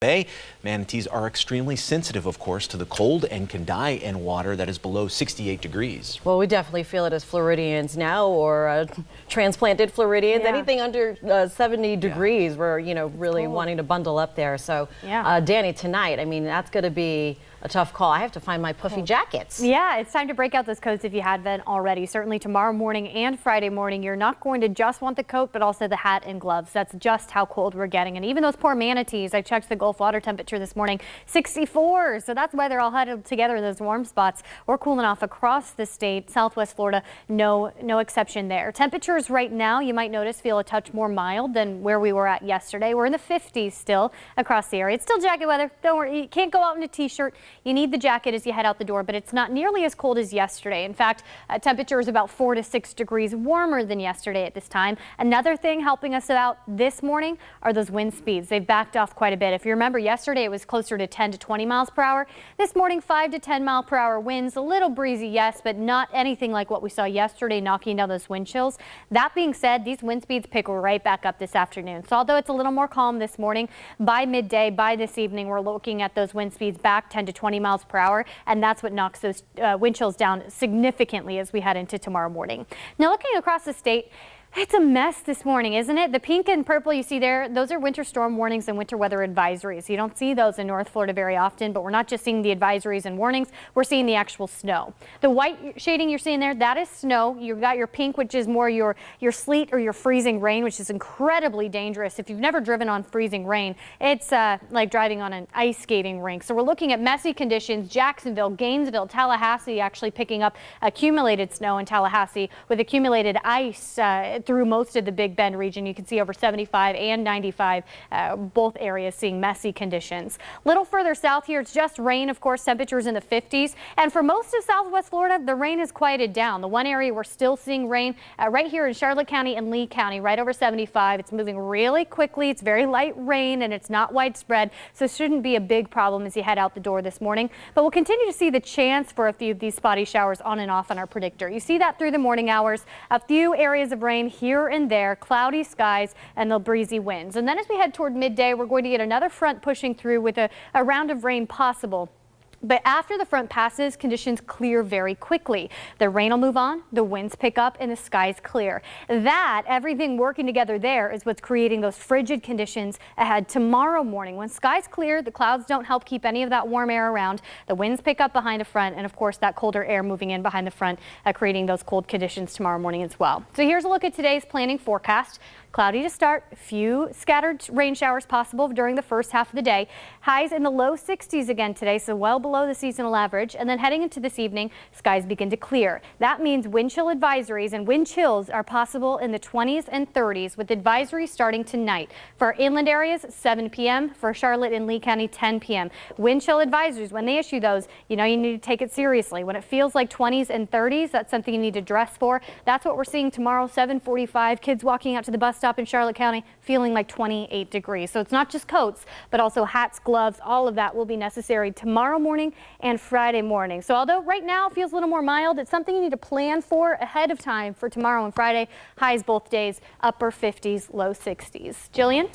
Bay. Manatees are extremely sensitive, of course, to the cold and can die in water that is below 68 degrees. Well, we definitely feel it as Floridians now, or transplanted Floridians. Yeah. Anything under 70 degrees, we're, really wanting to bundle up there. So, Danny, tonight, I mean, that's going to be a tough call. I have to find my puffy jackets. Yeah, it's time to break out those coats if you haven't already. Certainly tomorrow morning and Friday morning, you're not going to just want the coat, but also the hat and gloves. That's just how cold we're getting. And even those poor manatees, I checked the Gulf water temperature this morning, 64. So that's why they're all huddled together in those warm spots. We're cooling off across the state. Southwest Florida, no exception there. Temperatures right now, you might notice, feel a touch more mild than where we were at yesterday. We're in the 50s still across the area. It's still jacket weather. Don't worry, you can't go out in a t-shirt. You need the jacket as you head out the door, but it's not nearly as cold as yesterday. In fact, temperature is about 4 to 6 degrees warmer than yesterday at this time. Another thing helping us out this morning are those wind speeds. They've backed off quite a bit. If you remember, yesterday it was closer to 10 to 20 miles per hour. This morning, 5 to 10 mile per hour winds. A little breezy, yes, but not anything like what we saw yesterday, knocking down those wind chills. That being said, these wind speeds pick right back up this afternoon. So although it's a little more calm this morning, by midday, by this evening, we're looking at those wind speeds back 10 to 20 miles per hour, and that's what knocks those wind chills down significantly as we head into tomorrow morning. Now, looking across the state, it's a mess this morning, isn't it? The pink and purple you see there, those are winter storm warnings and winter weather advisories. You don't see those in North Florida very often, but we're not just seeing the advisories and warnings, we're seeing the actual snow. The white shading you're seeing there, that is snow. You've got your pink, which is more your sleet or your freezing rain, which is incredibly dangerous. If you've never driven on freezing rain, it's like driving on an ice skating rink. So we're looking at messy conditions. Jacksonville, Gainesville, Tallahassee actually picking up accumulated snow in Tallahassee with accumulated ice through most of the Big Bend region. You can see over 75 and 95, both areas seeing messy conditions. Little further south here, it's just rain, of course, temperatures in the 50s. And for most of Southwest Florida, the rain has quieted down. The one area we're still seeing rain right here in Charlotte County and Lee County, right over 75. It's moving really quickly. It's very light rain and it's not widespread, so it shouldn't be a big problem as you head out the door this morning. But we'll continue to see the chance for a few of these spotty showers on and off on our predictor. You see that through the morning hours. A few areas of rain here and there, cloudy skies and the breezy winds. And then as we head toward midday, we're going to get another front pushing through with a round of rain possible. But after the front passes, conditions clear very quickly. The rain will move on, the winds pick up, and the skies clear. Everything working together there is what's creating those frigid conditions ahead tomorrow morning. When skies clear, the clouds don't help keep any of that warm air around. The winds pick up behind the front, and of course that colder air moving in behind the front, creating those cold conditions tomorrow morning as well. So here's a look at today's planning forecast. Cloudy to start, a few scattered rain showers possible during the first half of the day. Highs in the low 60s again today, so well below the seasonal average. And then heading into this evening, skies begin to clear. That means wind chill advisories and wind chills are possible in the 20s and 30s, with advisories starting tonight. For our inland areas, 7 p.m. For Charlotte and Lee County, 10 p.m. Wind chill advisories, when they issue those, you need to take it seriously. When it feels like 20s and 30s, that's something you need to dress for. That's what we're seeing tomorrow, 7:45. Kids walking out to the bus stop in Charlotte County feeling like 28 degrees. So it's not just coats, but also hats, gloves, all of that will be necessary tomorrow morning and Friday morning. So although right now it feels a little more mild, it's something you need to plan for ahead of time for tomorrow and Friday. Highs both days, upper 50s, low 60s. Jillian?